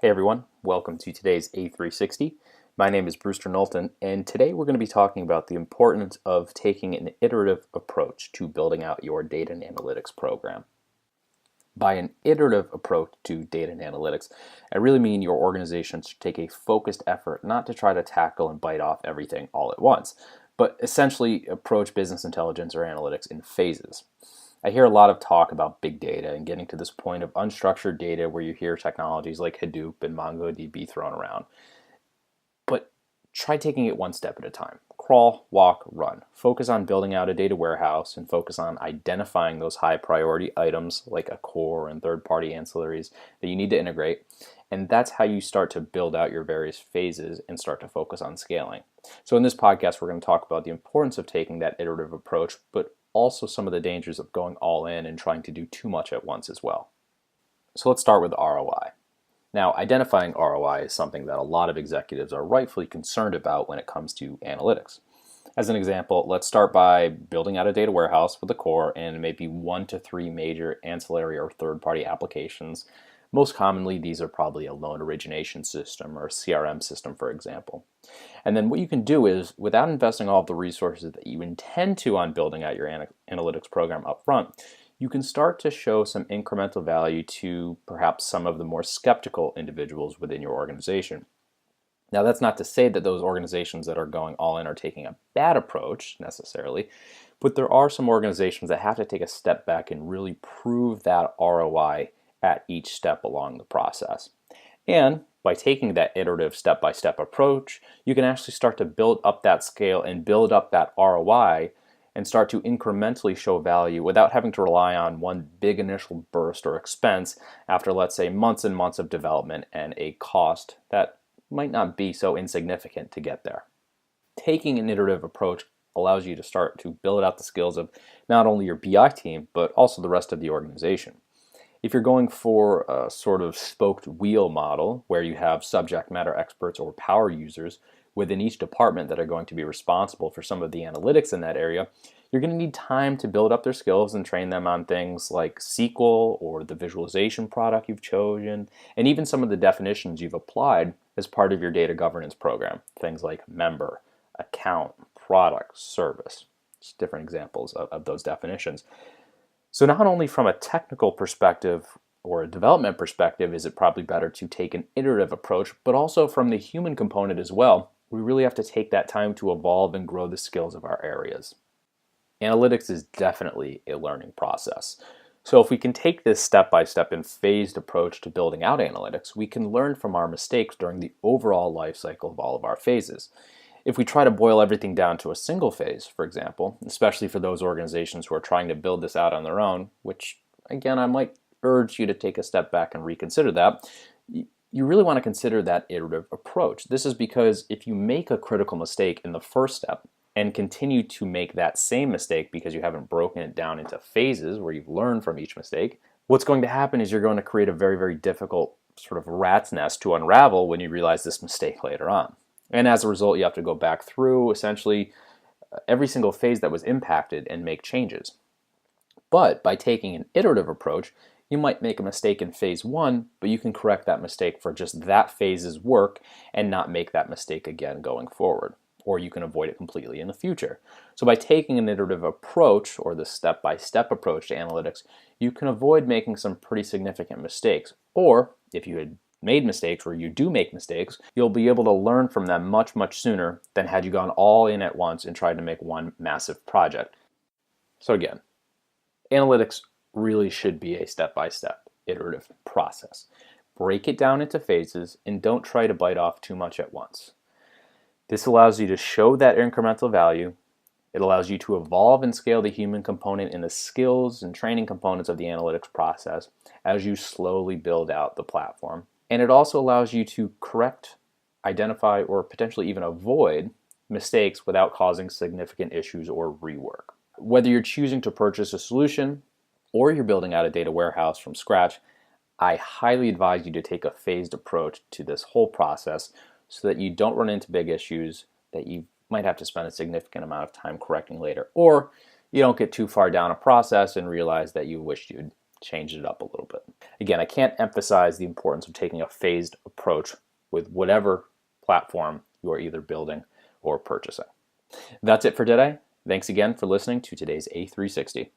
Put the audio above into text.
Hey everyone, welcome to today's A360. My name is Brewster Knowlton, and today we're going to be talking about the importance of taking an iterative approach to building out your data and analytics program. By an iterative approach to data and analytics, I really mean your organization should take a focused effort not to try to tackle and bite off everything all at once, but essentially approach business intelligence or analytics in phases. I hear a lot of talk about big data and getting to this point of unstructured data where you hear technologies like Hadoop and MongoDB thrown around. But try taking it one step at a time. Crawl, walk, run. Focus on building out a data warehouse and focus on identifying those high priority items like a core and third-party ancillaries that you need to integrate. And that's how you start to build out your various phases and start to focus on scaling. So in this podcast, we're going to talk about the importance of taking that iterative approach, but also some of the dangers of going all in and trying to do too much at once as well. So let's start with ROI. Now, identifying ROI is something that a lot of executives are rightfully concerned about when it comes to analytics. As an example, let's start by building out a data warehouse with a core and maybe 1 to 3 major ancillary or third-party applications. Most commonly, these are probably a loan origination system or a CRM system, for example. And then what you can do is, without investing all of the resources that you intend to on building out your analytics program up front, you can start to show some incremental value to perhaps some of the more skeptical individuals within your organization. Now, that's not to say that those organizations that are going all in are taking a bad approach necessarily, but there are some organizations that have to take a step back and really prove that ROI at each step along the process. And by taking that iterative step-by-step approach, you can actually start to build up that scale and build up that ROI and start to incrementally show value without having to rely on one big initial burst or expense after, let's say, months and months of development and a cost that might not be so insignificant to get there. Taking an iterative approach allows you to start to build out the skills of not only your BI team, but also the rest of the organization. If you're going for a sort of spoked wheel model where you have subject matter experts or power users within each department that are going to be responsible for some of the analytics in that area, you're going to need time to build up their skills and train them on things like SQL or the visualization product you've chosen, and even some of the definitions you've applied as part of your data governance program. Things like member, account, product, service. Just different examples of those definitions. So not only from a technical perspective or a development perspective is it probably better to take an iterative approach, but also from the human component as well, we really have to take that time to evolve and grow the skills of our areas. Analytics is definitely a learning process. So if we can take this step-by-step and phased approach to building out analytics, we can learn from our mistakes during the overall life cycle of all of our phases. If we try to boil everything down to a single phase, for example, especially for those organizations who are trying to build this out on their own, which again, I might urge you to take a step back and reconsider that, you really want to consider that iterative approach. This is because if you make a critical mistake in the first step and continue to make that same mistake because you haven't broken it down into phases where you've learned from each mistake, what's going to happen is you're going to create a very, very difficult sort of rat's nest to unravel when you realize this mistake later on. And as a result, you have to go back through essentially every single phase that was impacted and make changes. But by taking an iterative approach, you might make a mistake in phase 1, but you can correct that mistake for just that phase's work and not make that mistake again going forward. Or you can avoid it completely in the future. So by taking an iterative approach, or the step-by-step approach to analytics, you can avoid making some pretty significant mistakes. Or if you had made mistakes, or you do make mistakes, you'll be able to learn from them much, much sooner than had you gone all in at once and tried to make one massive project. So again, analytics really should be a step-by-step iterative process. Break it down into phases and don't try to bite off too much at once. This allows you to show that incremental value. It allows you to evolve and scale the human component in the skills and training components of the analytics process as you slowly build out the platform. And it also allows you to correct, identify, or potentially even avoid mistakes without causing significant issues or rework. Whether you're choosing to purchase a solution or you're building out a data warehouse from scratch, I highly advise you to take a phased approach to this whole process so that you don't run into big issues that you might have to spend a significant amount of time correcting later, or you don't get too far down a process and realize that you wished you'd changed it up a little bit. Again, I can't emphasize the importance of taking a phased approach with whatever platform you are either building or purchasing. That's it for today. Thanks again for listening to today's A360.